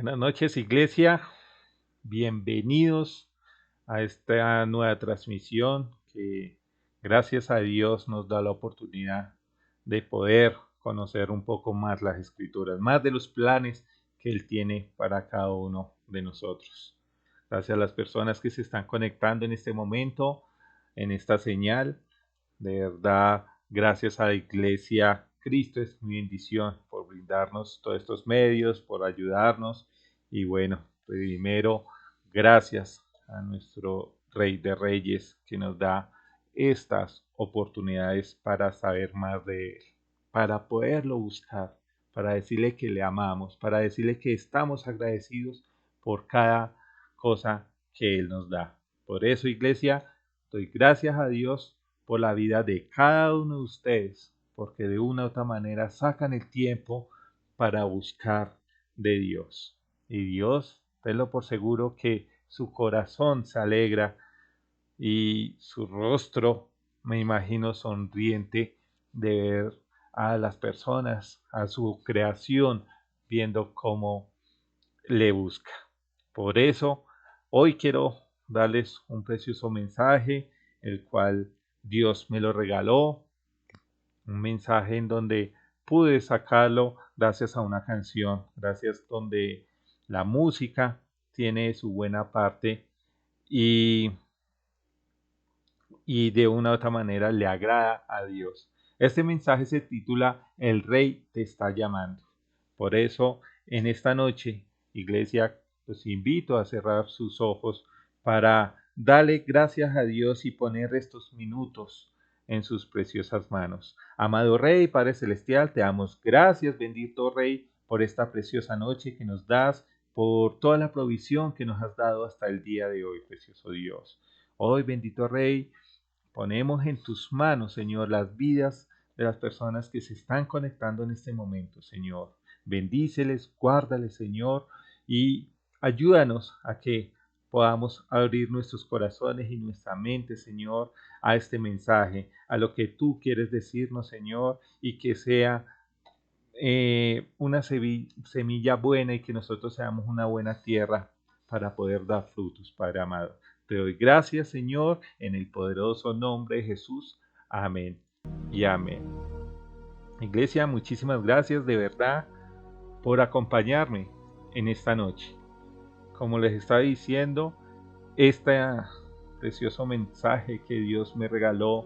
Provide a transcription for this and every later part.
Buenas noches, iglesia. Bienvenidos a esta nueva transmisión que gracias a Dios nos da la oportunidad de poder conocer un poco más las escrituras, más de los planes que Él tiene para cada uno de nosotros. Gracias a las personas que se están conectando en este momento, en esta señal. De verdad, gracias a la iglesia, Cristo es mi bendición por brindarnos todos estos medios, por ayudarnos. Y bueno, primero, gracias a nuestro Rey de Reyes que nos da estas oportunidades para saber más de Él, para poderlo buscar, para decirle que le amamos, para decirle que estamos agradecidos por cada cosa que Él nos da. Por eso, iglesia, doy gracias a Dios por la vida de cada uno de ustedes, porque de una u otra manera sacan el tiempo para buscar de Dios. Y Dios, tenlo por seguro que su corazón se alegra y su rostro, me imagino, sonriente de ver a las personas, a su creación, viendo cómo le busca. Por eso, hoy quiero darles un precioso mensaje, el cual Dios me lo regaló, un mensaje en donde pude sacarlo gracias a una canción, gracias donde la música tiene su buena parte y, y de una u otra manera le agrada a Dios. Este mensaje se titula El Rey te está llamando. Por eso, en esta noche, iglesia, los invito a cerrar sus ojos para darle gracias a Dios y poner estos minutos en sus preciosas manos. Amado Rey, Padre Celestial, te damos gracias, bendito Rey, por esta preciosa noche que nos das, por toda la provisión que nos has dado hasta el día de hoy, precioso Dios. Hoy, bendito Rey, ponemos en tus manos, Señor, las vidas de las personas que se están conectando en este momento, Señor. Bendíceles, guárdales, Señor, y ayúdanos a que podamos abrir nuestros corazones y nuestra mente, Señor, a este mensaje, a lo que tú quieres decirnos, Señor, y que sea una semilla buena y que nosotros seamos una buena tierra para poder dar frutos, Padre amado. Te doy gracias, Señor, en el poderoso nombre de Jesús. Amén y amén. Iglesia, muchísimas gracias de verdad por acompañarme en esta noche. Como les estaba diciendo, este precioso mensaje que Dios me regaló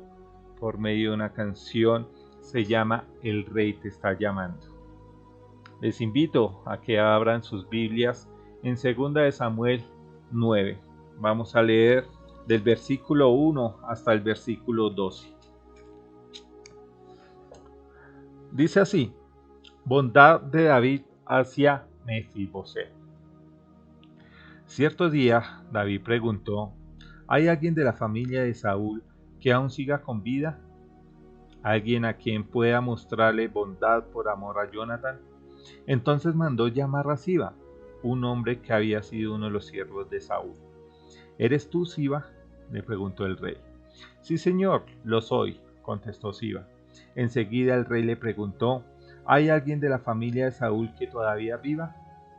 por medio de una canción se llama El Rey te está llamando. Les invito a que abran sus Biblias en 2 de Samuel 9. Vamos a leer del versículo 1 hasta el versículo 12. Dice así: bondad de David hacia Mefiboset. Cierto día David preguntó: ¿hay alguien de la familia de Saúl que aún siga con vida? ¿Alguien a quien pueda mostrarle bondad por amor a Jonathan? Entonces mandó llamar a Siba, un hombre que había sido uno de los siervos de Saúl. ¿Eres tú, Siba?, le preguntó el rey. Sí, señor, lo soy, contestó Siba. Enseguida el rey le preguntó: ¿hay alguien de la familia de Saúl que todavía viva?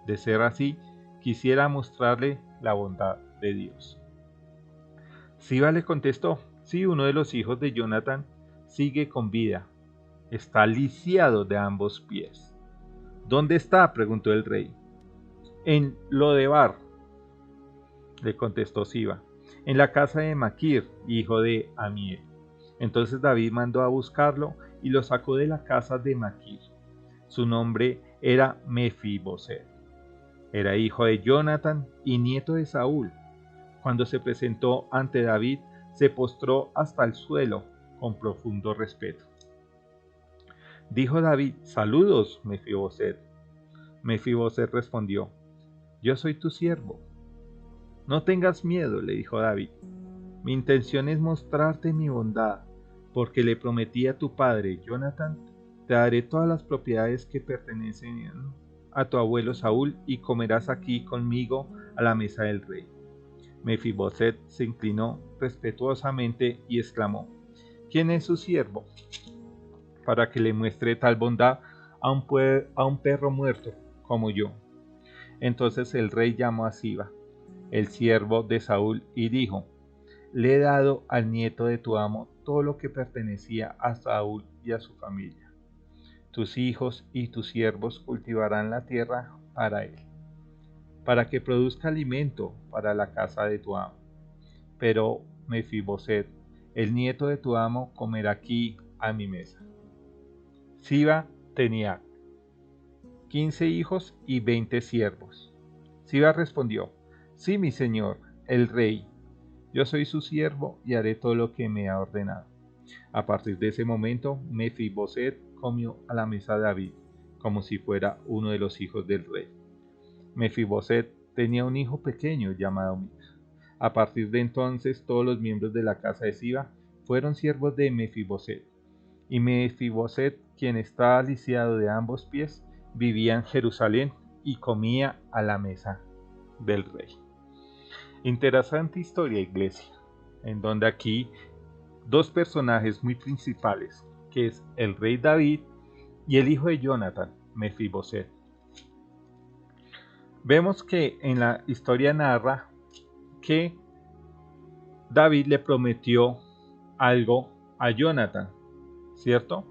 De ser así, quisiera mostrarle la bondad de Dios. Siba le contestó: sí, uno de los hijos de Jonathan sigue con vida. Está lisiado de ambos pies. ¿Dónde está?, preguntó el rey. En Lodebar, le contestó Siba, en la casa de Maquir, hijo de Amiel. Entonces David mandó a buscarlo y lo sacó de la casa de Maquir. Su nombre era Mefiboset. Era hijo de Jonathan y nieto de Saúl. Cuando se presentó ante David, se postró hasta el suelo con profundo respeto. Dijo David: saludos, Mefiboset. Mefiboset respondió: yo soy tu siervo. No tengas miedo, le dijo David. Mi intención es mostrarte mi bondad, porque le prometí a tu padre, Jonathan: te daré todas las propiedades que pertenecen a tu abuelo Saúl y comerás aquí conmigo a la mesa del rey. Mefiboset se inclinó respetuosamente y exclamó: ¿quién es su siervo para que le muestre tal bondad a un perro muerto como yo? Entonces el rey llamó a Siba, el siervo de Saúl, y dijo: le he dado al nieto de tu amo todo lo que pertenecía a Saúl y a su familia. Tus hijos y tus siervos cultivarán la tierra para él, para que produzca alimento para la casa de tu amo. Pero Mefiboset, el nieto de tu amo, comerá aquí a mi mesa. Siba tenía 15 hijos y 20 siervos. Siba respondió: sí, mi señor, el rey, yo soy su siervo y haré todo lo que me ha ordenado. A partir de ese momento, Mefiboset comió a la mesa de David, como si fuera uno de los hijos del rey. Mefiboset tenía un hijo pequeño llamado Mica. A partir de entonces, todos los miembros de la casa de Siba fueron siervos de Mefiboset. Y Mefiboset, quien estaba lisiado de ambos pies, vivía en Jerusalén y comía a la mesa del rey. Interesante historia, iglesia, en donde aquí dos personajes muy principales, que es el rey David y el hijo de Jonathan, Mefiboset. Vemos que en la historia narra que David le prometió algo a Jonathan, ¿cierto?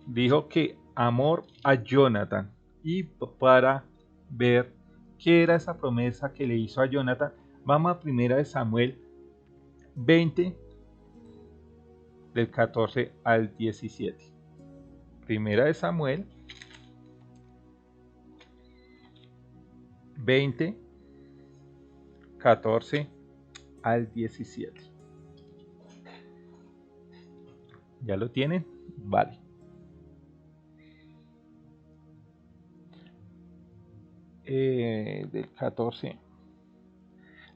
Dijo que amor a Jonathan, y para ver qué era esa promesa que le hizo a Jonathan, vamos a 1 Samuel 20 del 14 al 17. 1 Samuel 20, 14 al 17. ¿Ya lo tienen? Vale. Del 14.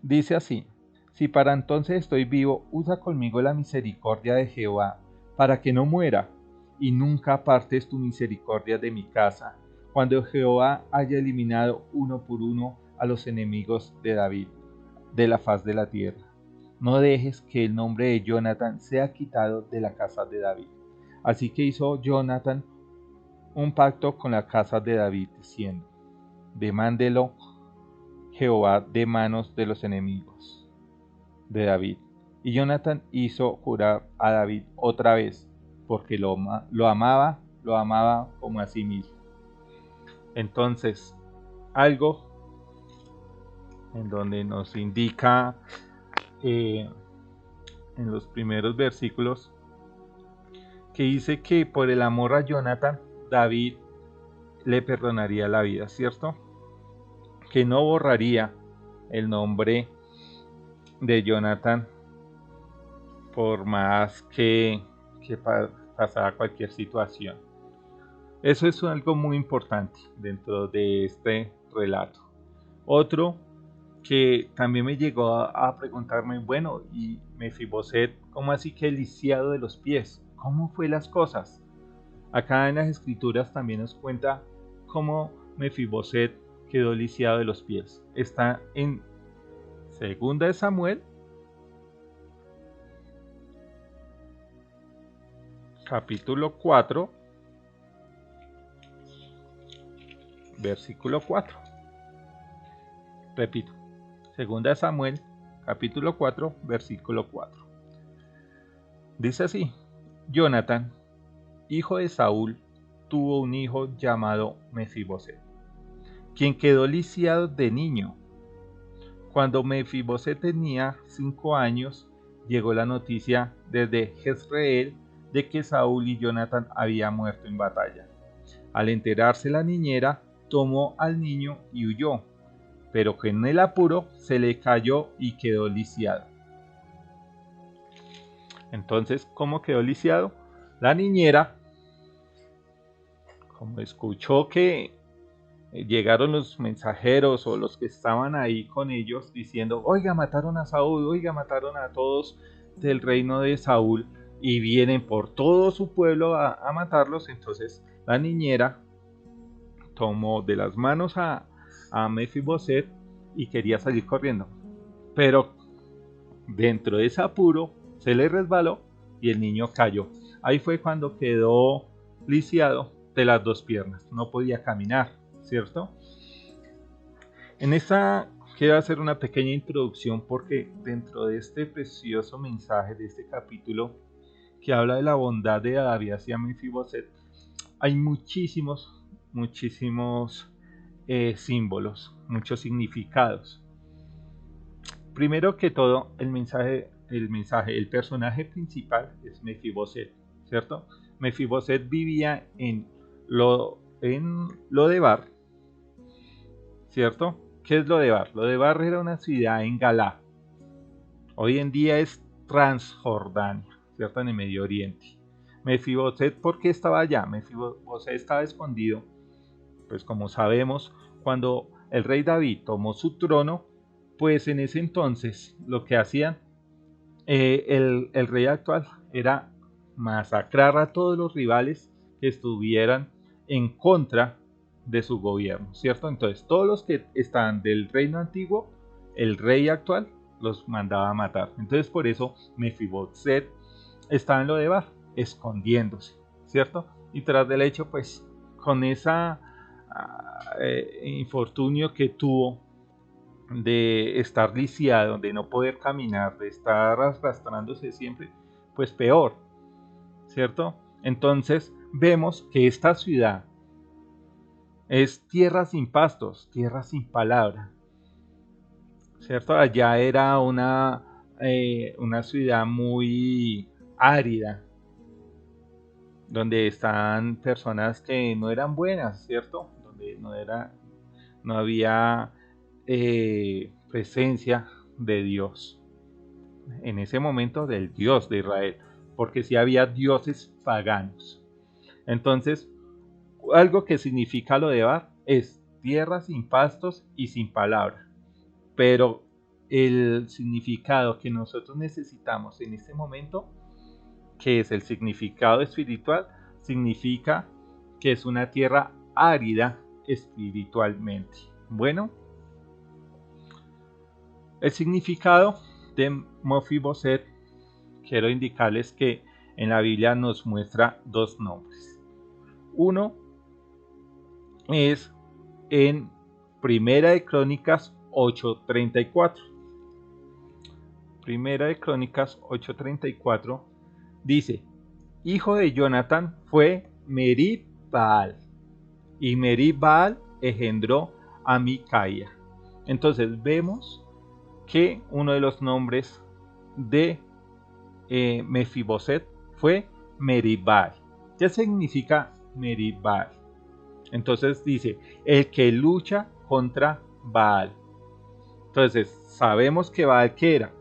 Dice así: si para entonces estoy vivo, usa conmigo la misericordia de Jehová, para que no muera, y nunca apartes tu misericordia de mi casa, cuando Jehová haya eliminado uno por uno a los enemigos de David, de la faz de la tierra. No dejes que el nombre de Jonathan sea quitado de la casa de David. Así que hizo Jonathan un pacto con la casa de David, diciendo: demándelo Jehová de manos de los enemigos de David. Y Jonathan hizo jurar a David otra vez, porque lo amaba como a sí mismo. Entonces, algo en donde nos indica en los primeros versículos, que dice que por el amor a Jonathan, David le perdonaría la vida, ¿cierto? Que no borraría el nombre de Jonathan por más que pasara cualquier situación. Eso es algo muy importante dentro de este relato. Otro que también me llegó a preguntarme: bueno, y Mefiboset, ¿cómo así que lisiado de los pies? ¿Cómo fue las cosas? Acá en las escrituras también nos cuenta cómo Mefiboset quedó lisiado de los pies. Está en 2 Samuel, capítulo 4, versículo 4. Repito, 2 Samuel, capítulo 4, versículo 4. Dice así: Jonathan, hijo de Saúl, tuvo un hijo llamado Mefiboset, quien quedó lisiado de niño. Cuando Mefiboset tenía 5 años, llegó la noticia desde Jezreel de que Saúl y Jonathan habían muerto en batalla. Al enterarse la niñera, tomó al niño y huyó, pero que en el apuro se le cayó y quedó lisiado. Entonces, ¿cómo quedó lisiado? La niñera, como escuchó que llegaron los mensajeros o los que estaban ahí con ellos diciendo: oiga, mataron a Saúl, oiga, mataron a todos del reino de Saúl y vienen por todo su pueblo a matarlos. Entonces la niñera tomó de las manos a Mefiboset y quería salir corriendo, pero dentro de ese apuro se le resbaló y el niño cayó. Ahí fue cuando quedó lisiado de las dos piernas, no podía caminar, ¿cierto? En esta quiero hacer una pequeña introducción porque dentro de este precioso mensaje, de este capítulo que habla de la bondad de David hacia Mefiboset, hay muchísimos símbolos, muchos significados. Primero que todo, el personaje principal es Mefiboset, ¿cierto? Mefiboset vivía en Lodebar, ¿cierto? ¿Qué es Lodebar? Lodebar era una ciudad en Galá. Hoy en día es Transjordania, ¿cierto? En el Medio Oriente. Mefiboset, ¿por qué estaba allá? Mefiboset estaba escondido, pues como sabemos, cuando el rey David tomó su trono, pues en ese entonces lo que hacían el rey actual era masacrar a todos los rivales que estuvieran en contra de su gobierno, ¿cierto? Entonces todos los que estaban del reino antiguo, el rey actual los mandaba a matar. Entonces por eso Mefiboset estaba en Lodebar, escondiéndose, ¿cierto? Y tras del hecho, pues con esa infortunio que tuvo de estar lisiado, de no poder caminar, de estar arrastrándose siempre, pues peor, ¿cierto? Entonces vemos que esta ciudad es tierra sin pastos, tierra sin palabra, ¿cierto? Allá era una ciudad muy árida, donde están personas que no eran buenas, ¿cierto? Donde no había presencia de Dios. En ese momento del Dios de Israel, porque si había dioses paganos. Entonces, algo que significa Lodebar es tierra sin pastos y sin palabra. Pero el significado que nosotros necesitamos en este momento, que es el significado espiritual, significa que es una tierra árida espiritualmente. Bueno, el significado de Mefiboset, quiero indicarles que en la Biblia nos muestra dos nombres. Uno es en Primera de Crónicas 8:34. Primera de Crónicas 8:34 dice: hijo de Jonatán fue Merib-Baal, y Merib-Baal engendró a Micaía. Entonces vemos que uno de los nombres de Mefiboset fue Merib-Baal. ¿Qué significa Merib-Baal? Entonces dice, el que lucha contra Baal. Entonces sabemos que Baal, ¿qué era?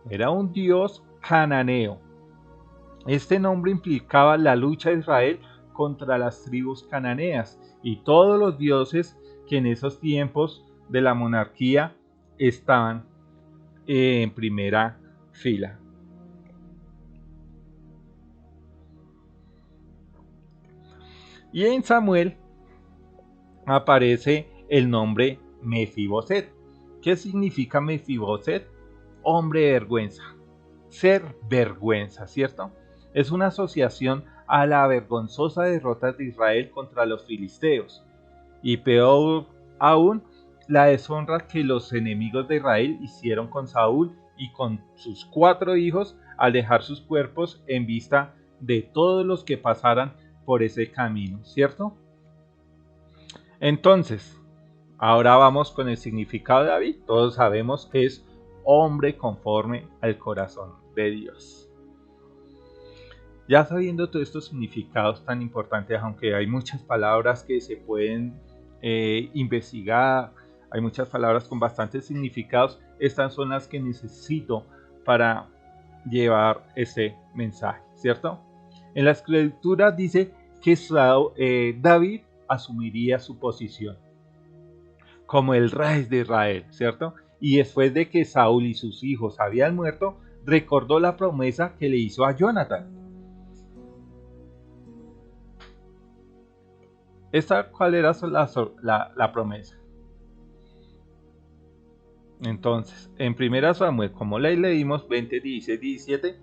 Era un dios cananeo. Este nombre implicaba la lucha de Israel contra las tribus cananeas y todos los dioses que en esos tiempos de la monarquía estaban en primera fila. Y en Samuel aparece el nombre Mefiboset. ¿Qué significa Mefiboset? Hombre de vergüenza, ser vergüenza, ¿cierto? Es una asociación a la vergonzosa derrota de Israel contra los filisteos, y peor aún, la deshonra que los enemigos de Israel hicieron con Saúl y con sus 4 hijos al dejar sus cuerpos en vista de todos los que pasaran por ese camino, ¿cierto? Entonces, ahora vamos con el significado de David. Todos sabemos que es hombre conforme al corazón de Dios. Ya sabiendo todos estos significados tan importantes, aunque hay muchas palabras que se pueden investigar, hay muchas palabras con bastantes significados, estas son las que necesito para llevar ese mensaje, ¿cierto? En la escritura dice que David asumiría su posición como el rey de Israel, ¿cierto? Y después de que Saúl y sus hijos habían muerto, recordó la promesa que le hizo a Jonatán. ¿Cuál era la promesa? Entonces, en 1 Samuel, como leímos 20, 16, 17,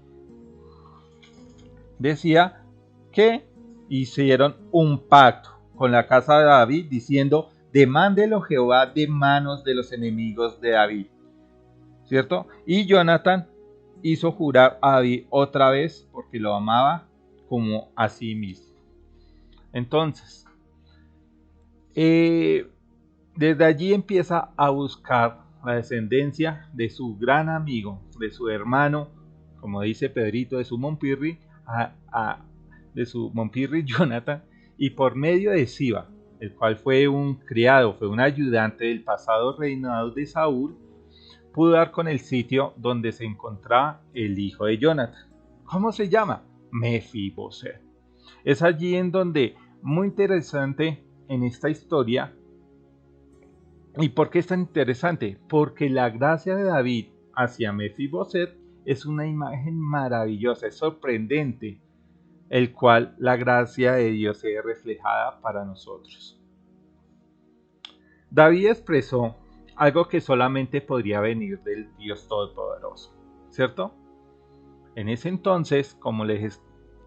decía que hicieron un pacto con la casa de David diciendo: demándelo Jehová de manos de los enemigos de David, ¿cierto? Y Jonathan hizo jurar a David otra vez porque lo amaba como a sí mismo. Entonces, desde allí empieza a buscar la descendencia de su gran amigo, de su hermano, como dice Pedrito, de su Mompirri, de su Mompirri Jonathan, y por medio de Siba, el cual fue un criado, fue un ayudante del pasado reinado de Saúl, pudo dar con el sitio donde se encontraba el hijo de Jonathan. ¿Cómo se llama? Mefiboset. Es allí en donde, muy interesante en esta historia. ¿Y por qué es tan interesante? Porque la gracia de David hacia Mefiboset es una imagen maravillosa, es sorprendente, el cual la gracia de Dios se ve reflejada para nosotros. David expresó algo que solamente podría venir del Dios Todopoderoso, ¿cierto? En ese entonces, como les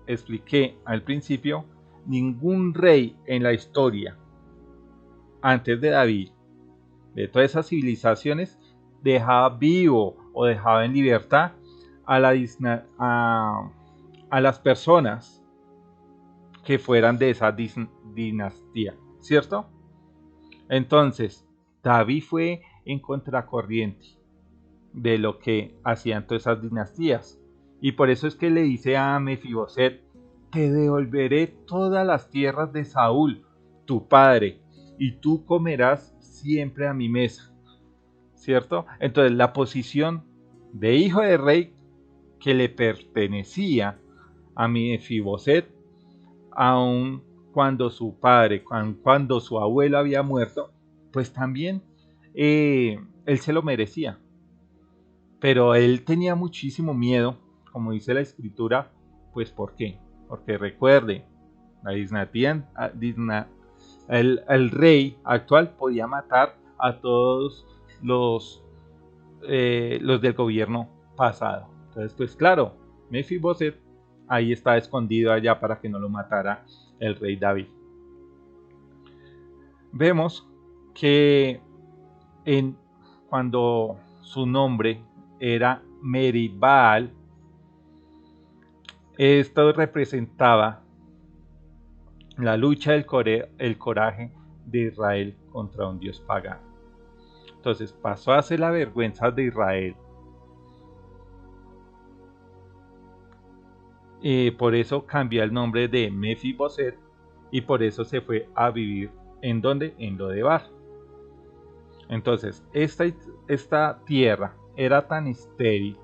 expliqué al principio, ningún rey en la historia antes de David, de todas esas civilizaciones, dejaba vivo o dejaba en libertad a las personas que fueran de esa dinastía, ¿cierto? Entonces, David fue en contracorriente de lo que hacían todas esas dinastías. Y por eso es que le dice a Mefiboset: te devolveré todas las tierras de Saúl, tu padre, y tú comerás siempre a mi mesa. ¿Cierto? Entonces la posición de hijo de rey que le pertenecía a Mefiboset, aun cuando su padre, cuando su abuelo había muerto, pues también él se lo merecía. Pero él tenía muchísimo miedo, como dice la escritura, pues ¿por qué? Porque recuerde, la dinastía, el rey actual podía matar a todos los del gobierno pasado. Entonces, pues claro, Mefiboset ahí está escondido allá para que no lo matara el rey David. Vemos que cuando su nombre era Meribal, esto representaba la lucha del el coraje de Israel contra un dios pagano. Entonces pasó a ser la vergüenza de Israel. Por eso cambió el nombre de Mefiboset y por eso se fue a vivir ¿en dónde? En Lodebar. Entonces esta tierra era tan estéril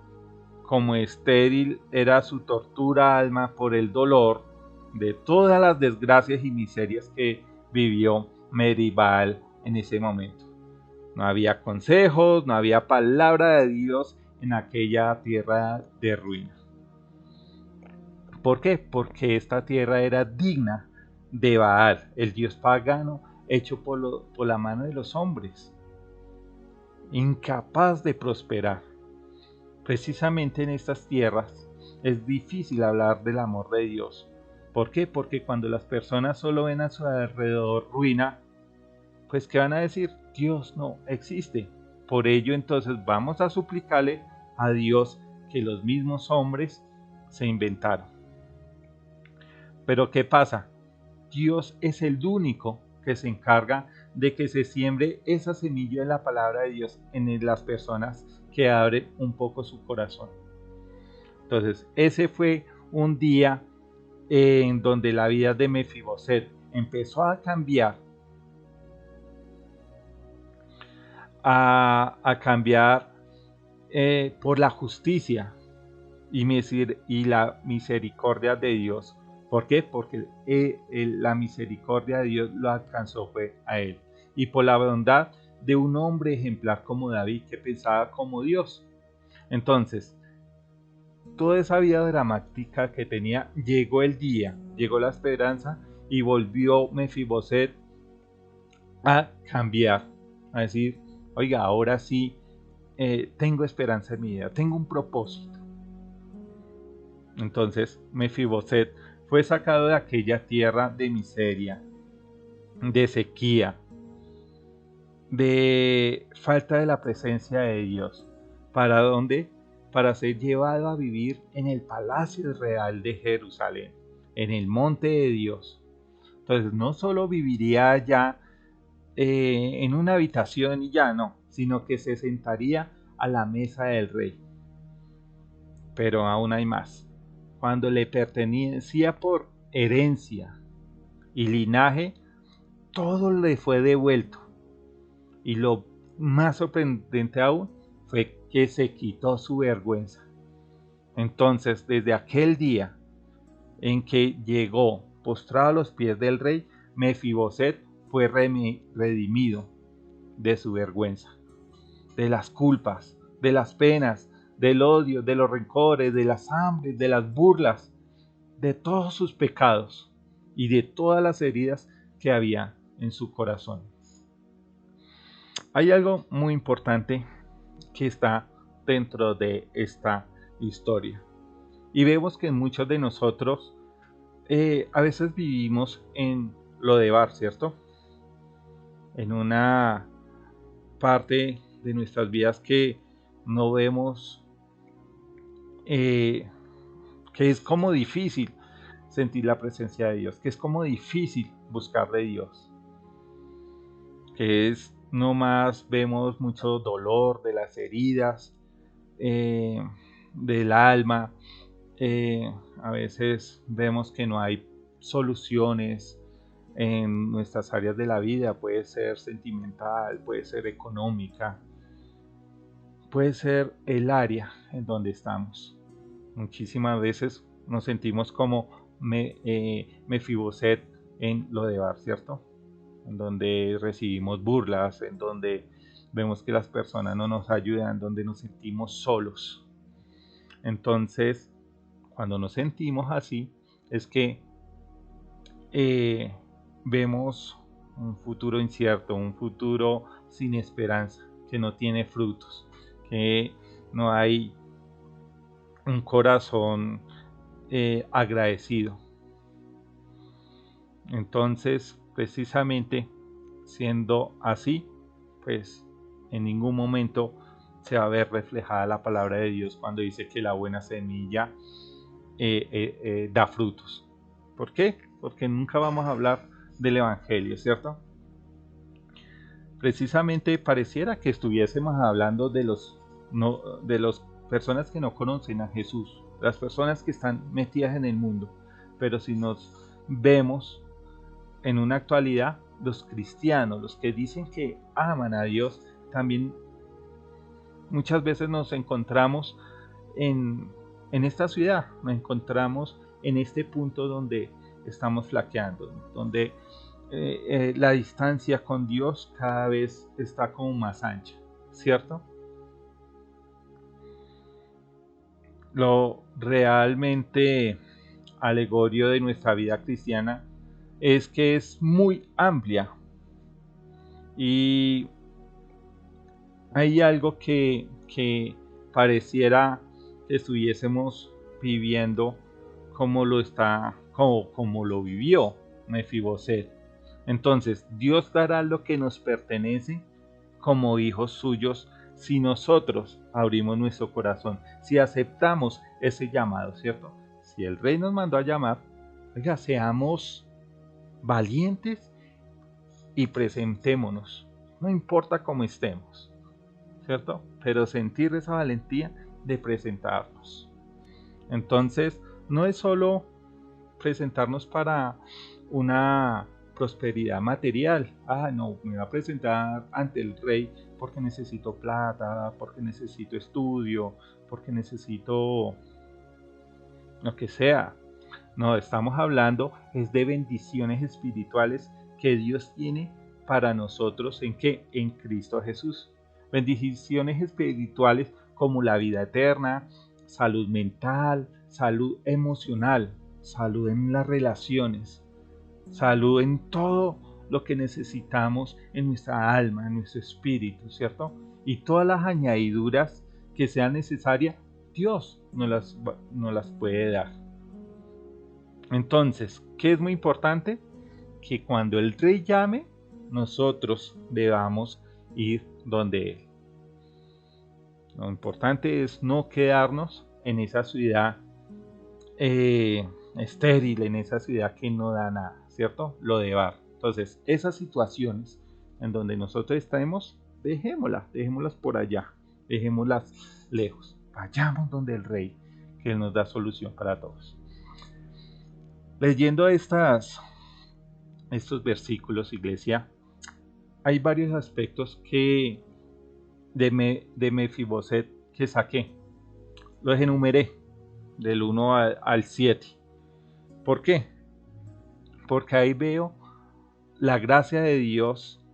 como estéril era su tortura alma por el dolor de todas las desgracias y miserias que vivió Meribal en ese momento. No había consejos, no había palabra de Dios en aquella tierra de ruina. ¿Por qué? Porque esta tierra era digna de Baal, el dios pagano hecho por la mano de los hombres, incapaz de prosperar. Precisamente en estas tierras es difícil hablar del amor de Dios. ¿Por qué? Porque cuando las personas solo ven a su alrededor ruina, pues ¿qué van a decir? Dios no existe. Por ello entonces vamos a suplicarle a Dios que los mismos hombres se inventaron. Pero ¿qué pasa? Dios es el único que se encarga de que se siembre esa semilla de la palabra de Dios en las personas que abren un poco su corazón. Entonces, ese fue un día en donde la vida de Mefiboset empezó a cambiar, a cambiar por la justicia y la misericordia de Dios. ¿Por qué? Porque la misericordia de Dios lo alcanzó fue a él. Y por la bondad de un hombre ejemplar como David, que pensaba como Dios. Entonces, toda esa vida dramática que tenía, llegó el día, llegó la esperanza y volvió Mefiboset a cambiar, a decir: oiga, ahora sí tengo esperanza en mi vida, tengo un propósito. Entonces Mefiboset fue sacado de aquella tierra de miseria, de sequía, de falta de la presencia de Dios. ¿Para dónde? Para ser llevado a vivir en el palacio real de Jerusalén, en el monte de Dios. Entonces no solo viviría allá en una habitación y ya no, sino que se sentaría a la mesa del rey. Pero aún hay más. Cuando le pertenecía por herencia y linaje, todo le fue devuelto. Y lo más sorprendente aún fue que se quitó su vergüenza. Entonces, desde aquel día en que llegó postrado a los pies del rey, Mefiboset fue redimido de su vergüenza, de las culpas, de las penas, del odio, de los rencores, de las hambres, de las burlas, de todos sus pecados y de todas las heridas que había en su corazón. Hay algo muy importante que está dentro de esta historia. Y vemos que muchos de nosotros a veces vivimos en lo de Bar, ¿cierto? En una parte de nuestras vidas que no vemos, que es como difícil sentir la presencia de Dios, que es como difícil buscar de Dios, que es no más vemos mucho dolor de las heridas, del alma. A veces vemos que no hay soluciones en nuestras áreas de la vida, puede ser sentimental, puede ser económica, puede ser el área en donde estamos. Muchísimas veces nos sentimos como Mefiboset en Lodebar, ¿cierto? En donde recibimos burlas, en donde vemos que las personas no nos ayudan, donde nos sentimos solos. Entonces, cuando nos sentimos así, es que vemos un futuro incierto, un futuro sin esperanza, que no tiene frutos, que no hay un corazón agradecido. Entonces, precisamente siendo así, pues en ningún momento se va a ver reflejada la palabra de Dios cuando dice que la buena semilla da frutos. ¿Por qué? Porque nunca vamos a hablar del Evangelio, ¿cierto? Precisamente pareciera que estuviésemos hablando de las personas que no conocen a Jesús, las personas que están metidas en el mundo. Pero si nos vemos en una actualidad, los cristianos, los que dicen que aman a Dios, también muchas veces nos encontramos en esta ciudad, nos encontramos en este punto donde estamos flaqueando, donde la distancia con Dios cada vez está como más ancha, ¿cierto? Lo realmente alegorio de nuestra vida cristiana es que es muy amplia y hay algo que pareciera que estuviésemos viviendo como como lo vivió Mefiboset. Entonces, Dios dará lo que nos pertenece como hijos suyos si nosotros abrimos nuestro corazón, si aceptamos ese llamado, ¿cierto? Si el rey nos mandó a llamar, oiga, seamos valientes y presentémonos, no importa cómo estemos, ¿cierto? Pero sentir esa valentía de presentarnos. Entonces, no es solo presentarnos para una prosperidad material. No, me va a presentar ante el rey porque necesito plata, porque necesito estudio, porque necesito lo que sea. No, estamos hablando es de bendiciones espirituales que Dios tiene para nosotros. ¿En qué? En Cristo Jesús. Bendiciones espirituales como la vida eterna, salud mental, salud emocional, salud en las relaciones, salud en todo lo que necesitamos en nuestra alma, en nuestro espíritu, ¿cierto? Y todas las añadiduras que sean necesarias, Dios nos las puede dar. Entonces, ¿qué es muy importante? Que cuando el rey llame, nosotros debamos ir donde Él. Lo importante es no quedarnos en esa ciudad estéril, en esa ciudad que no da nada, ¿cierto? Lo de Bar. Entonces, esas situaciones en donde nosotros estemos, dejémoslas por allá, dejémoslas lejos. Vayamos donde el Rey, que Él nos da solución para todos. Leyendo estos versículos, iglesia, hay varios aspectos que de Mefiboset que saqué. Los enumeré del 1 al 7. ¿Por qué? Porque ahí veo la gracia de Dios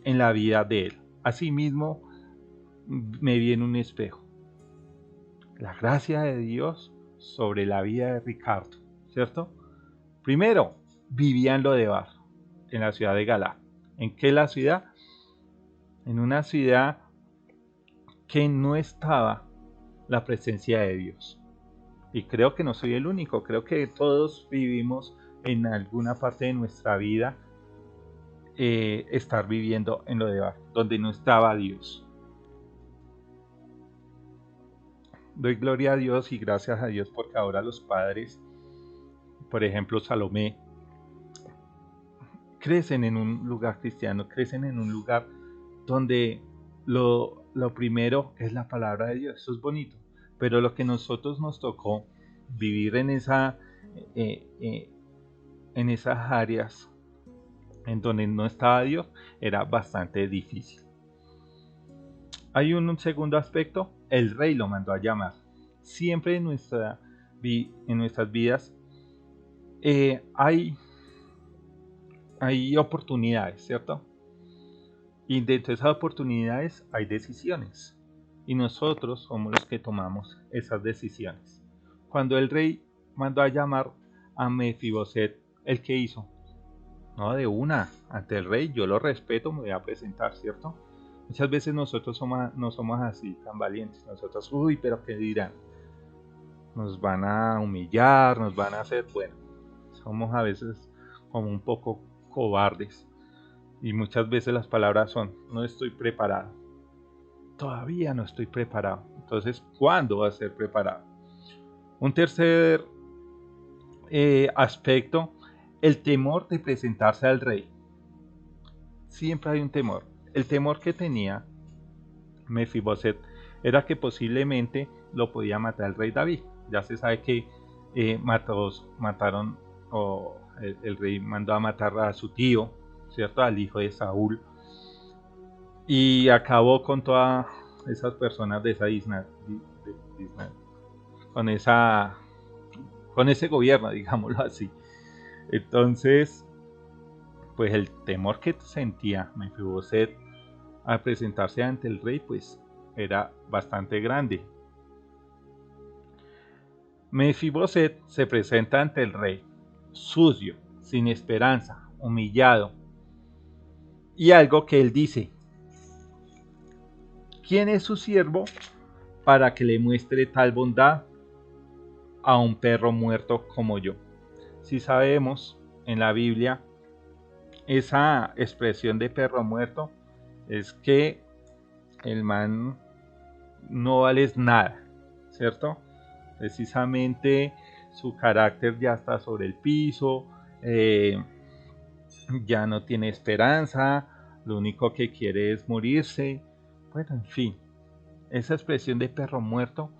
en la vida de él. Asimismo, me vi en un espejo. La gracia de Dios sobre la vida de Ricardo, ¿cierto? Primero, vivía en Lodebar, en la ciudad de Galá. ¿En qué la ciudad? En una ciudad que no estaba la presencia de Dios. Y creo que no soy el único, creo que todos vivimos en alguna parte de nuestra vida estar viviendo en Lodebar, donde no estaba Dios. Doy gloria a Dios y gracias a Dios porque ahora los padres, por ejemplo Salomé, crecen en un lugar cristiano, crecen en un lugar donde lo primero es la palabra de Dios. Eso es bonito, pero lo que nosotros nos tocó vivir en esas áreas en donde no estaba Dios era bastante difícil. Hay un segundo aspecto, el Rey lo mandó a llamar. Siempre en nuestras vidas hay oportunidades, ¿cierto? Y dentro de esas oportunidades hay decisiones. Y nosotros somos los que tomamos esas decisiones. Cuando el Rey mandó a llamar a Mefiboset, ¿el qué hizo? No, de una, ante el Rey, yo lo respeto, me voy a presentar, ¿cierto? Muchas veces nosotros no somos así, tan valientes. Nosotros, pero ¿qué dirán? Nos van a humillar, nos van a hacer, bueno, somos a veces como un poco cobardes. Y muchas veces las palabras son, no estoy preparado. Todavía no estoy preparado. Entonces, ¿cuándo va a ser preparado? Un tercer aspecto, el temor de presentarse al Rey. Siempre hay un temor. El temor que tenía Mefiboset era que posiblemente lo podía matar el rey David. Ya se sabe que mataron, o el rey mandó a matar a su tío, ¿cierto? Al hijo de Saúl. Y acabó con todas esas personas de esa isla, con ese gobierno, digámoslo así. Entonces, pues el temor que sentía Mefiboset al presentarse ante el rey, pues era bastante grande. Mefiboset se presenta ante el rey, sucio, sin esperanza, humillado. Y algo que él dice: ¿quién es su siervo para que le muestre tal bondad a un perro muerto como yo? Si sabemos en la Biblia, esa expresión de perro muerto es que el man no vales nada, ¿cierto? Precisamente su carácter ya está sobre el piso, ya no tiene esperanza, lo único que quiere es morirse. Bueno, en fin, esa expresión de perro muerto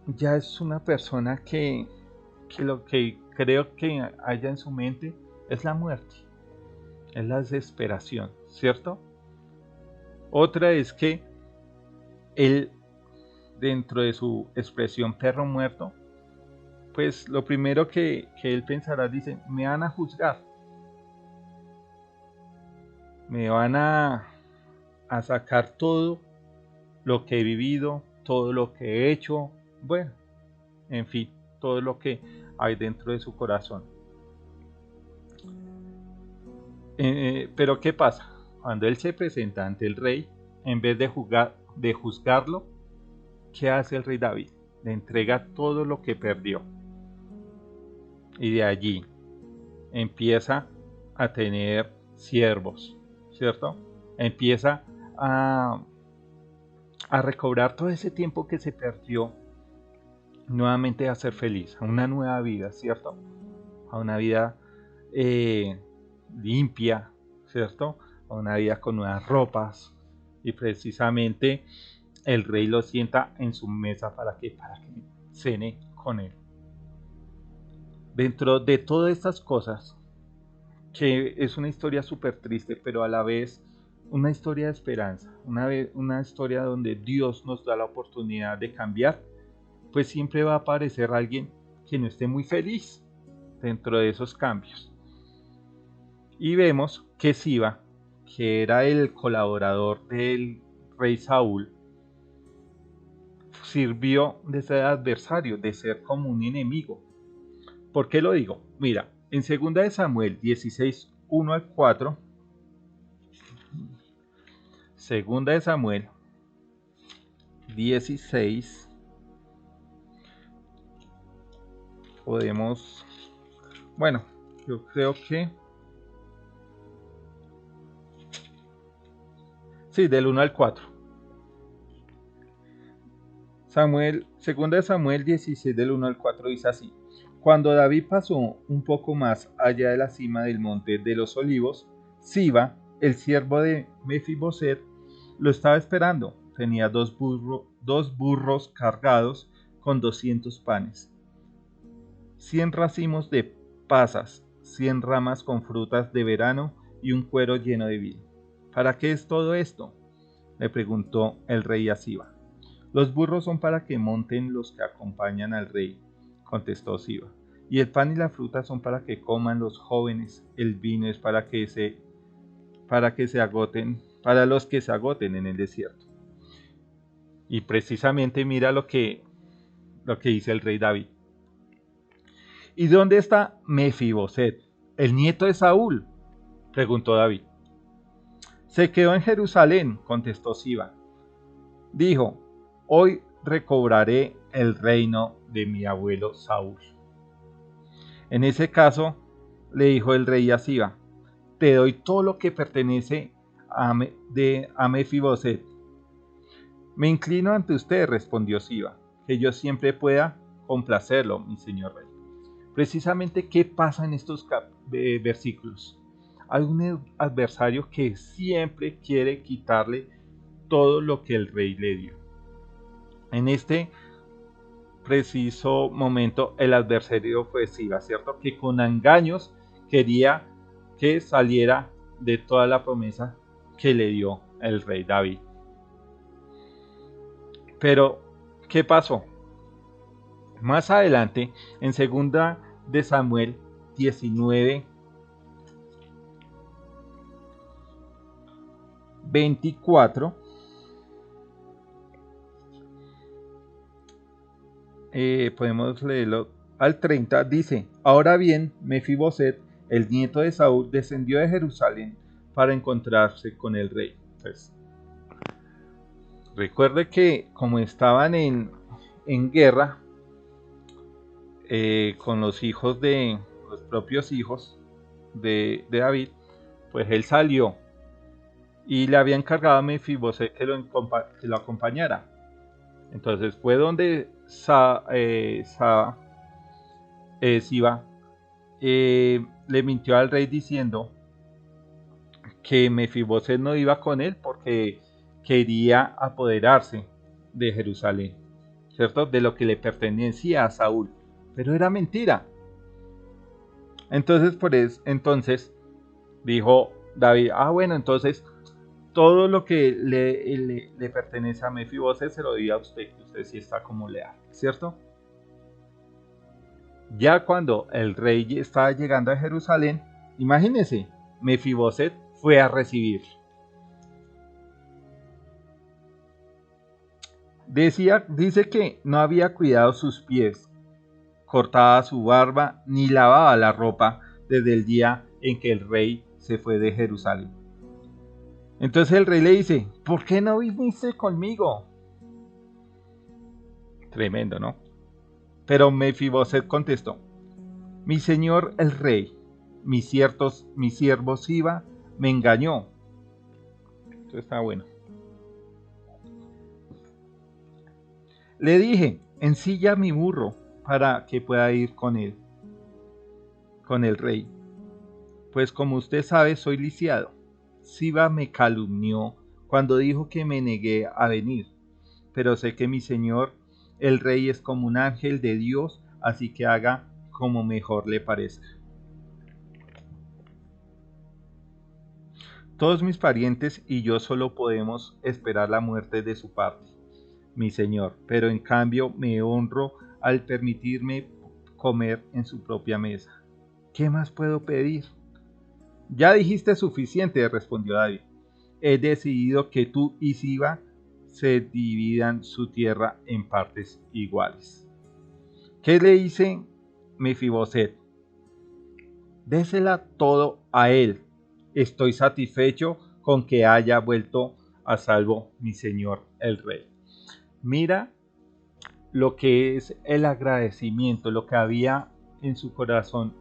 ya es una persona que lo que creo que haya en su mente es la muerte, es la desesperación, ¿cierto? Otra es que él, dentro de su expresión perro muerto, pues lo primero que él pensará, dice, me van a juzgar, me van a sacar todo lo que he vivido, todo lo que he hecho, bueno, en fin, todo lo que hay dentro de su corazón. Pero ¿qué pasa? Cuando él se presenta ante el rey, en vez de juzgarlo, ¿qué hace el rey David? Le entrega todo lo que perdió. Y de allí empieza a tener siervos, ¿cierto? Empieza a, a recobrar todo ese tiempo que se perdió, nuevamente a ser feliz, a una nueva vida, ¿cierto? A una vida limpia, ¿cierto? A una vida con nuevas ropas. Y precisamente el rey lo sienta en su mesa para que cene con él. Dentro de todas estas cosas, que es una historia súper triste, pero a la vez una historia de esperanza, una historia donde Dios nos da la oportunidad de cambiar, pues siempre va a aparecer alguien que no esté muy feliz dentro de esos cambios. Y vemos que Siba, que era el colaborador del rey Saúl, sirvió de ser adversario, de ser como un enemigo. ¿Por qué lo digo? Mira, en 2 de Samuel 16, 1 al 4, 2 de Samuel 16, podemos, bueno, yo creo que, sí, del 1 al 4. 2 de Samuel 16, del 1 al 4 dice así: Cuando David pasó un poco más allá de la cima del monte de los olivos, Siba, el siervo de Mefiboset, lo estaba esperando. Tenía dos burros cargados con 200 panes, 100 racimos de pasas, 100 ramas con frutas de verano y un cuero lleno de vino. ¿Para qué es todo esto?, le preguntó el rey a Siba. Los burros son para que monten los que acompañan al rey, contestó Siba, y el pan y la fruta son para que coman los jóvenes, el vino es para los que se agoten en el desierto. Y precisamente mira lo que dice el rey David. ¿Y dónde está Mefiboset, el nieto de Saúl?, preguntó David. Se quedó en Jerusalén, contestó Siba. Dijo: Hoy recobraré el reino de mi abuelo Saúl. En ese caso, le dijo el rey a Siba: Te doy todo lo que pertenece a Mefiboset. Me inclino ante usted, respondió Siba, que yo siempre pueda complacerlo, mi señor rey. Precisamente, ¿qué pasa en estos versículos? Hay un adversario que siempre quiere quitarle todo lo que el rey le dio. En este preciso momento, el adversario fue Siba, ¿cierto? Que con engaños quería que saliera de toda la promesa que le dio el rey David. Pero, ¿qué pasó? Más adelante, en 2 de Samuel 19, 24, podemos leerlo al 30, dice: Ahora bien, Mefiboset, el nieto de Saúl, descendió de Jerusalén para encontrarse con el rey. Pues, recuerde que como estaban en guerra con los propios hijos de David, pues él salió y le había encargado a Mefiboset que lo acompañara. Entonces fue donde Siba le mintió al rey diciendo que Mefiboset no iba con él porque quería apoderarse de Jerusalén, ¿cierto? De lo que le pertenecía a Saúl. Pero era mentira. Entonces dijo David: bueno, entonces todo lo que le pertenece a Mefiboset se lo di a usted, que usted sí está como leal, ¿cierto? Ya cuando el rey estaba llegando a Jerusalén, imagínense, Mefiboset fue a recibir. Dice que no había cuidado sus pies, cortaba su barba, ni lavaba la ropa desde el día en que el rey se fue de Jerusalén. Entonces el rey le dice: ¿por qué no viniste conmigo? Tremendo, ¿no? Pero Mefiboset contestó: mi señor el rey, mi siervo Siba me engañó Esto está bueno. Le dije, ensilla mi burro para que pueda ir con él, con el rey. Pues como usted sabe, soy lisiado. Siba me calumnió cuando dijo que me negué a venir, pero sé que mi señor, el rey, es como un ángel de Dios, así que haga como mejor le parezca. Todos mis parientes y yo solo podemos esperar la muerte de su parte, mi señor, pero en cambio me honro al permitirme comer en su propia mesa. ¿Qué más puedo pedir? Ya dijiste suficiente, respondió David. He decidido que tú y Siba se dividan su tierra en partes iguales. ¿Qué le dice Mefiboset? Désela todo a él. Estoy satisfecho con que haya vuelto a salvo mi señor el rey. Mira lo que es el agradecimiento, lo que había en su corazón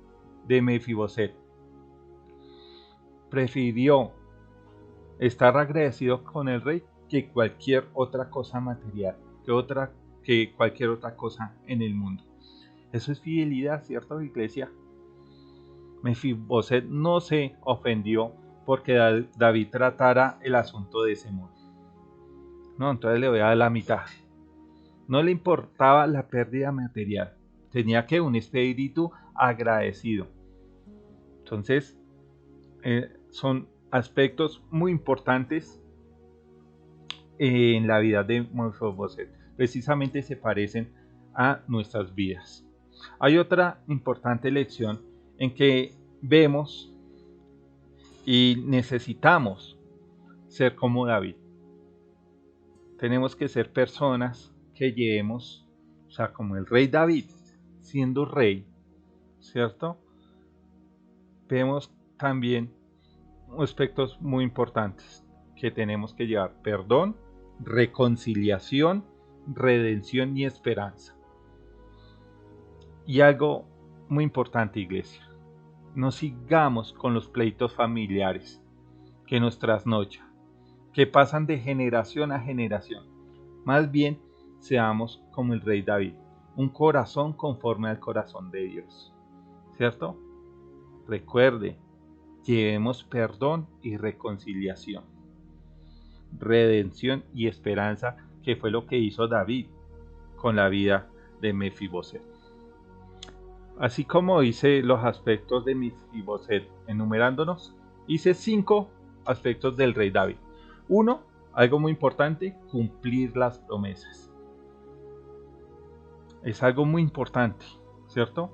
de Mefiboset. Prefirió estar agradecido con el rey que cualquier otra cosa material, que cualquier otra cosa en el mundo. Eso es fidelidad, ¿cierto, iglesia? Mefiboset no se ofendió porque David tratara el asunto de ese modo. No, entonces le voy a dar la mitad. No le importaba la pérdida material. Tenía que un espíritu agradecido. Entonces, son aspectos muy importantes en la vida de Mefiboset. Precisamente se parecen a nuestras vidas. Hay otra importante lección en que vemos y necesitamos ser como David. Tenemos que ser personas que llevemos, o sea, como el rey David, siendo rey, ¿cierto? Vemos también aspectos muy importantes que tenemos que llevar: perdón, reconciliación, redención y esperanza. Y algo muy importante, iglesia: no sigamos con los pleitos familiares que nos trasnochan, que pasan de generación a generación. Más bien, seamos como el rey David, un corazón conforme al corazón de Dios, ¿cierto? Recuerde, llevemos perdón y reconciliación, redención y esperanza, que fue lo que hizo David con la vida de Mefiboset. Así como hice los aspectos de Mefiboset enumerándonos, hice 5 aspectos del rey David. 1, algo muy importante: cumplir las promesas. Es algo muy importante, ¿cierto?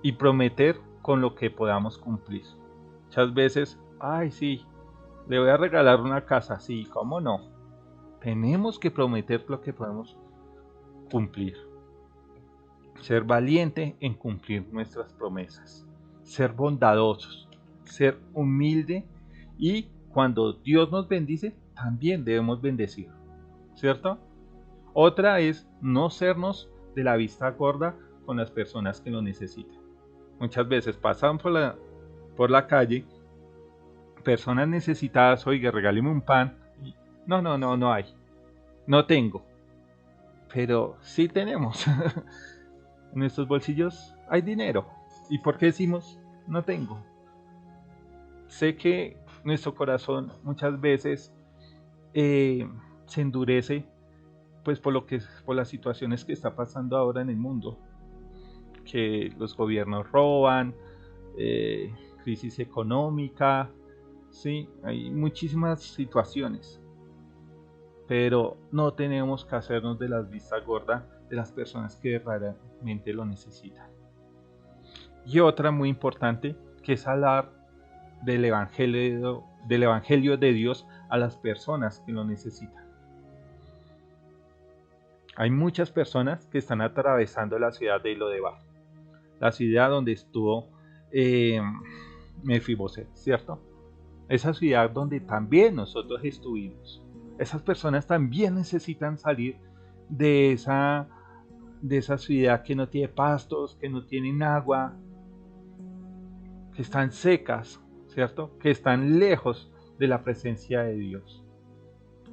Y prometer con lo que podamos cumplir. Muchas veces, ay, sí, le voy a regalar una casa, sí, ¿cómo no? Tenemos que prometer lo que podemos cumplir. Ser valiente en cumplir nuestras promesas. Ser bondadosos, ser humilde, y cuando Dios nos bendice, también debemos bendecir, ¿cierto? Otra es no sernos de la vista gorda con las personas que lo necesitan. Muchas veces pasan por la calle personas necesitadas: oiga, regáleme un pan. No hay, no tengo. Pero sí tenemos. En nuestros bolsillos hay dinero. ¿Y por qué decimos no tengo? Sé que nuestro corazón muchas veces se endurece, pues por las situaciones que está pasando ahora en el mundo, que los gobiernos roban, crisis económica, sí, hay muchísimas situaciones, pero no tenemos que hacernos de las vistas gordas de las personas que realmente lo necesitan. Y otra muy importante, que es hablar del evangelio de Dios a las personas que lo necesitan. Hay muchas personas que están atravesando la ciudad de Lodebar, la ciudad donde estuvo Mefiboset, ¿cierto? Esa ciudad donde también nosotros estuvimos. Esas personas también necesitan salir de esa ciudad que no tiene pastos, que no tienen agua, que están secas, ¿cierto? Que están lejos de la presencia de Dios.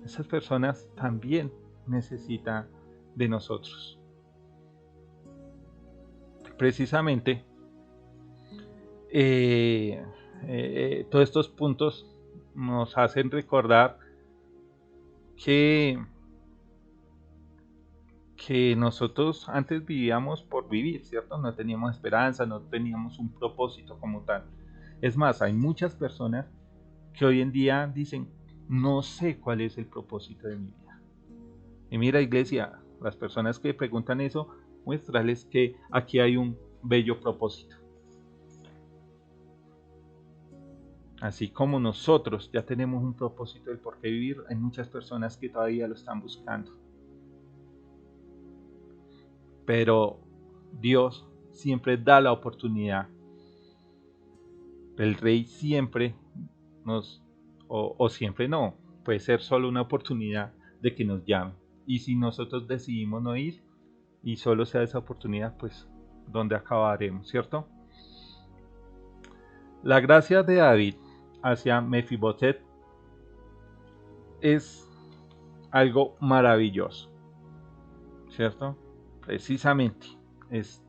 Esas personas también necesitan de nosotros. Precisamente, todos estos puntos nos hacen recordar que nosotros antes vivíamos por vivir, ¿cierto? No teníamos esperanza, no teníamos un propósito como tal. Es más, hay muchas personas que hoy en día dicen, no sé cuál es el propósito de mi vida. Y mira, iglesia, las personas que preguntan eso, muéstrales que aquí hay un bello propósito. Así como nosotros ya tenemos un propósito del por qué vivir, hay muchas personas que todavía lo están buscando. Pero Dios siempre da la oportunidad. El Rey siempre o siempre no, puede ser solo una oportunidad de que nos llame. Y si nosotros decidimos no ir y solo sea esa oportunidad, pues ¿dónde acabaremos, cierto? La gracia de David hacia Mefiboset es algo maravilloso, ¿cierto? Precisamente es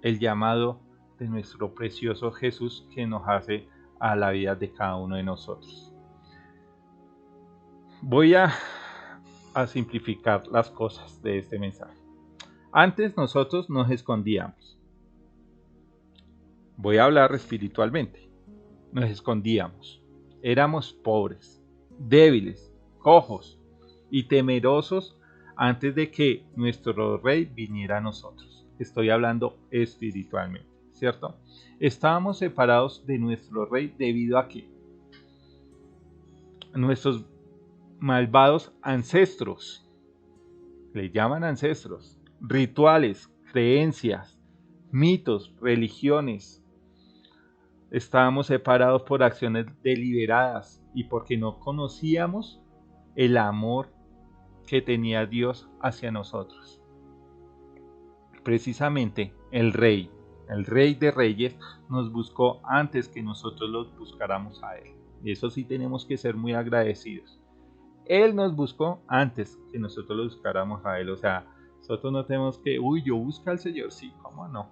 el llamado de nuestro precioso Jesús que nos hace a la vida de cada uno de nosotros. Voy a simplificar las cosas de este mensaje. Antes nosotros nos escondíamos. Voy a hablar espiritualmente. Nos escondíamos. Éramos pobres, débiles, cojos y temerosos antes de que nuestro Rey viniera a nosotros. Estoy hablando espiritualmente, ¿cierto? Estábamos separados de nuestro Rey debido a que nuestros malvados ancestros, le llaman ancestros, rituales, creencias, mitos, religiones, estábamos separados por acciones deliberadas y porque no conocíamos el amor que tenía Dios hacia nosotros. Precisamente el Rey de Reyes, nos buscó antes que nosotros los buscáramos a Él. Y eso sí tenemos que ser muy agradecidos. Él nos buscó antes que nosotros lo buscáramos a Él. O sea, nosotros no tenemos que, yo busco al Señor. Sí, ¿cómo no?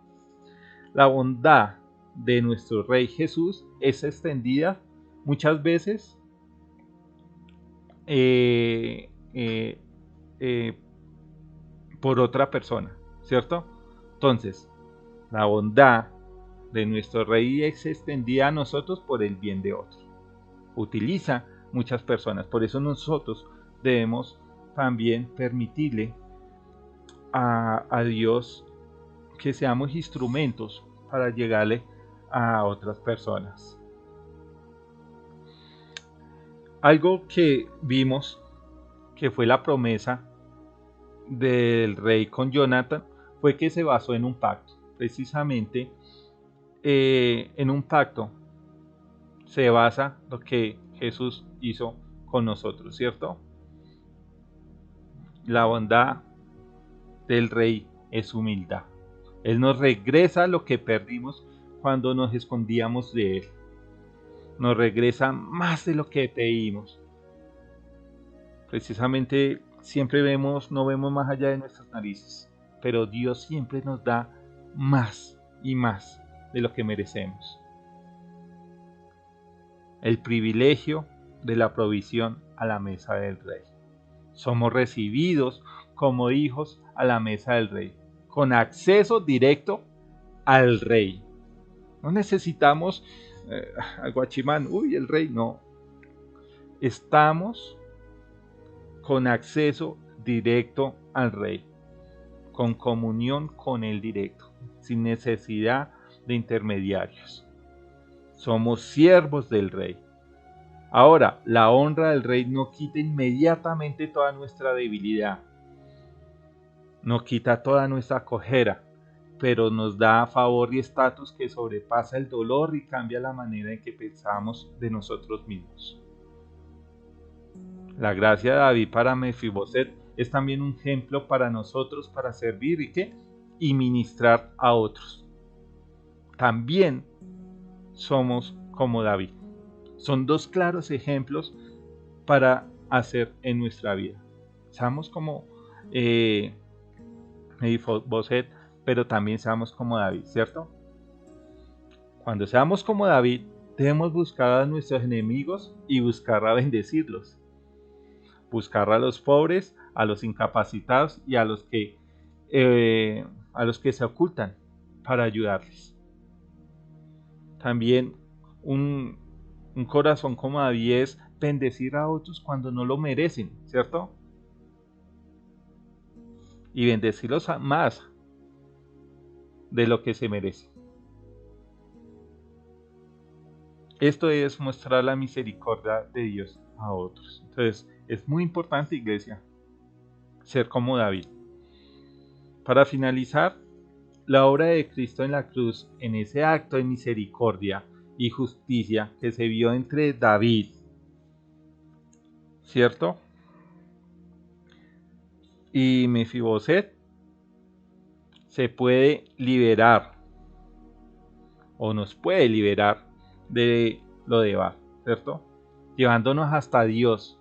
La bondad de nuestro Rey Jesús es extendida muchas veces por otra persona, ¿cierto? Entonces, la bondad de nuestro Rey es extendida a nosotros por el bien de otros. Utiliza muchas personas, por eso nosotros debemos también permitirle a Dios que seamos instrumentos para llegarle a otras personas. Algo que vimos que fue la promesa del rey con Jonathan fue que se basó en un pacto. Precisamente en un pacto se basa lo que Jesús hizo con nosotros, ¿cierto? La bondad del rey es humildad. Él nos regresa lo que perdimos cuando nos escondíamos de Él. Nos regresa más de lo que pedimos. Precisamente siempre no vemos más allá de nuestras narices, pero Dios siempre nos da más y más de lo que merecemos. El privilegio de la provisión a la mesa del Rey. Somos recibidos como hijos a la mesa del Rey, con acceso directo al Rey. No necesitamos al guachimán, el Rey, no. Estamos con acceso directo al Rey, con comunión con Él directo, sin necesidad de intermediarios. Somos siervos del Rey. Ahora, la honra del Rey no quita inmediatamente toda nuestra debilidad, no quita toda nuestra cojera, pero nos da favor y estatus que sobrepasa el dolor y cambia la manera en que pensamos de nosotros mismos. La gracia de David para Mefiboset es también un ejemplo para nosotros para servir y ministrar a otros. También somos como David. Son dos claros ejemplos para hacer en nuestra vida. Seamos como Mefiboset, pero también seamos como David, ¿cierto? Cuando seamos como David, debemos buscar a nuestros enemigos y buscar a bendecirlos. Buscar a los pobres, a los incapacitados y a los que se ocultan para ayudarles. También un corazón como David es bendecir a otros cuando no lo merecen, ¿cierto? Y bendecirlos más de lo que se merecen. Esto es mostrar la misericordia de Dios a otros. Entonces, es muy importante, iglesia, ser como David. Para finalizar, la obra de Cristo en la cruz, en ese acto de misericordia y justicia que se vio entre David, ¿cierto?, y Mefiboset, se puede liberar o nos puede liberar de lo de Bar, ¿cierto? Llevándonos hasta Dios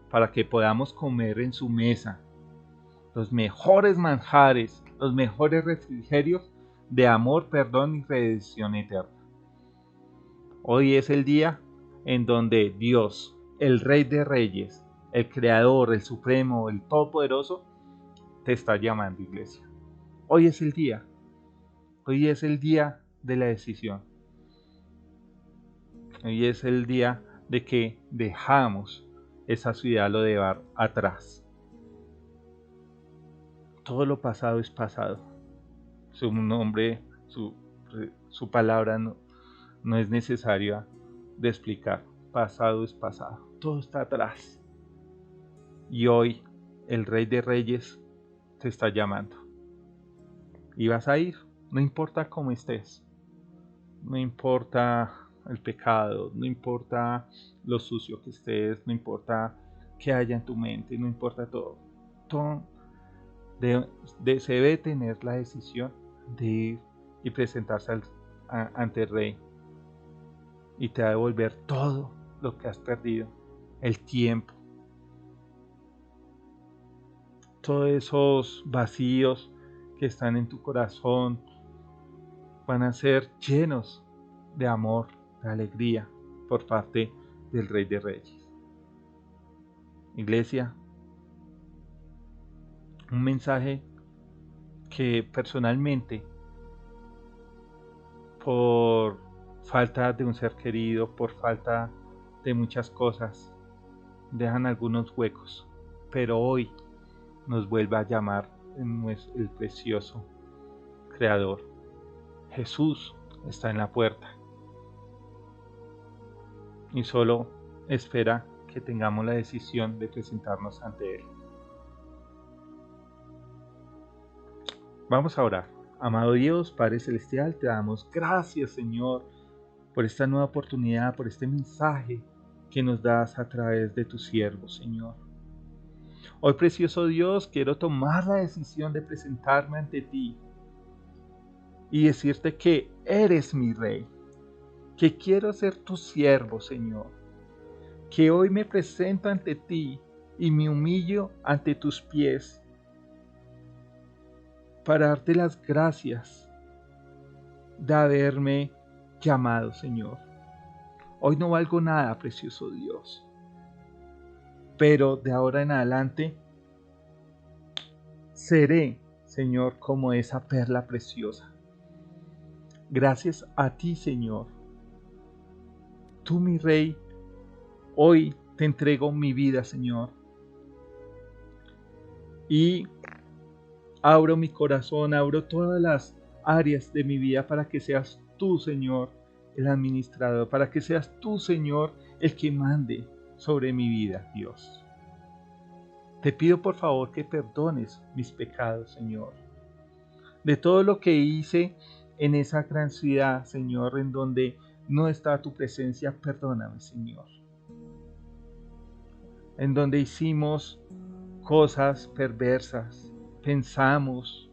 para que podamos comer en su mesa los mejores manjares, los mejores refrigerios de amor, perdón y redención eterna. Hoy es el día en donde Dios, el Rey de Reyes, el Creador, el Supremo, el Todopoderoso, te está llamando, iglesia. Hoy es el día. Hoy es el día de la decisión. Hoy es el día de que dejamos esa ciudad lo de Bar atrás. Todo lo pasado es pasado. Su nombre, su palabra no es necesaria de explicar. Pasado es pasado. Todo está atrás. Y hoy el Rey de Reyes te está llamando. Y vas a ir. No importa cómo estés. No importa el pecado. No importa lo sucio que estés. No importa qué haya en tu mente. No importa todo. Todo se debe tener la decisión de ir y presentarse ante el Rey. Y te va a devolver todo lo que has perdido. El tiempo. Todos esos vacíos que están en tu corazón van a ser llenos de amor, de alegría por parte del Rey de Reyes. Iglesia, un mensaje que personalmente, por falta de un ser querido, por falta de muchas cosas, dejan algunos huecos, pero hoy nos vuelve a llamar el precioso Creador. Jesús está en la puerta y solo espera que tengamos la decisión de presentarnos ante Él. Vamos a orar. Amado Dios, Padre Celestial, te damos gracias, Señor, por esta nueva oportunidad, por este mensaje que nos das a través de tu siervo, Señor. Hoy, precioso Dios, quiero tomar la decisión de presentarme ante ti y decirte que eres mi Rey, que quiero ser tu siervo, Señor, que hoy me presento ante ti y me humillo ante tus pies para darte las gracias de haberme llamado, Señor. Hoy no valgo nada, precioso Dios, pero de ahora en adelante seré, Señor, como esa perla preciosa. Gracias a ti, Señor. Tú, mi Rey, hoy te entrego mi vida, Señor. Y abro mi corazón, abro todas las áreas de mi vida para que seas tú, Señor, el administrador, para que seas tú, Señor, el que mande sobre mi vida, Dios. Te pido por favor que perdones mis pecados, Señor. De todo lo que hice en esa gran ciudad, Señor, en donde no está tu presencia, perdóname, Señor. En donde hicimos cosas perversas, pensamos,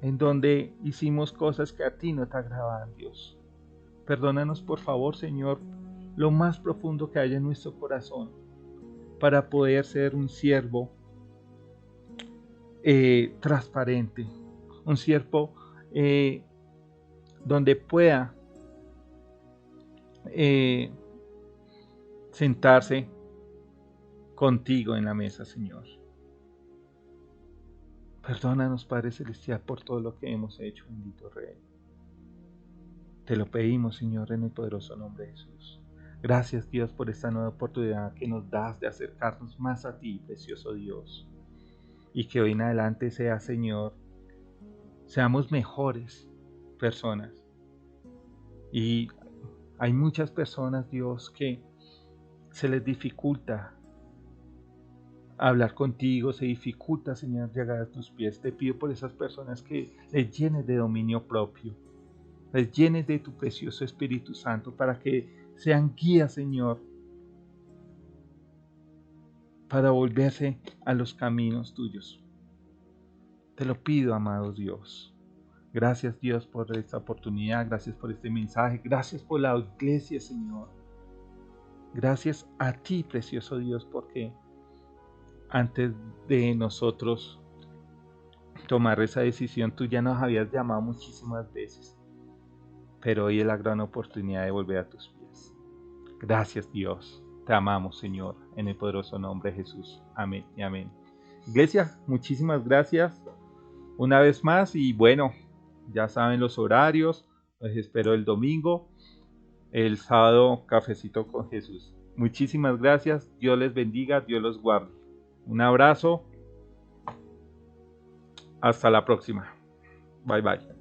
en donde hicimos cosas que a ti no te agradaban, Dios. Perdónanos, por favor, Señor, lo más profundo que haya en nuestro corazón para poder ser un siervo transparente, un siervo donde pueda sentarse contigo en la mesa, Señor. Perdónanos, Padre Celestial, por todo lo que hemos hecho, bendito Rey. Te lo pedimos, Señor, en el poderoso nombre de Jesús. Gracias, Dios, por esta nueva oportunidad que nos das de acercarnos más a ti, precioso Dios. Y que hoy en adelante sea, Señor, seamos mejores personas. Y hay muchas personas, Dios, que se les dificulta hablar contigo, se dificulta, Señor, llegar a tus pies. Te pido por esas personas que les llenes de dominio propio, les llenes de tu precioso Espíritu Santo para que sean guías, Señor, para volverse a los caminos tuyos. Te lo pido, amado Dios. Gracias, Dios, por esta oportunidad, gracias por este mensaje, gracias por la iglesia, Señor. Gracias a ti, precioso Dios, porque antes de nosotros tomar esa decisión, tú ya nos habías llamado muchísimas veces, pero hoy es la gran oportunidad de volver a tus pies. Gracias, Dios. Te amamos, Señor, en el poderoso nombre de Jesús. Amén y amén. Iglesia, muchísimas gracias una vez más y bueno, ya saben los horarios. Los espero el domingo, el sábado, cafecito con Jesús. Muchísimas gracias. Dios les bendiga, Dios los guarde. Un abrazo. Hasta la próxima. Bye bye.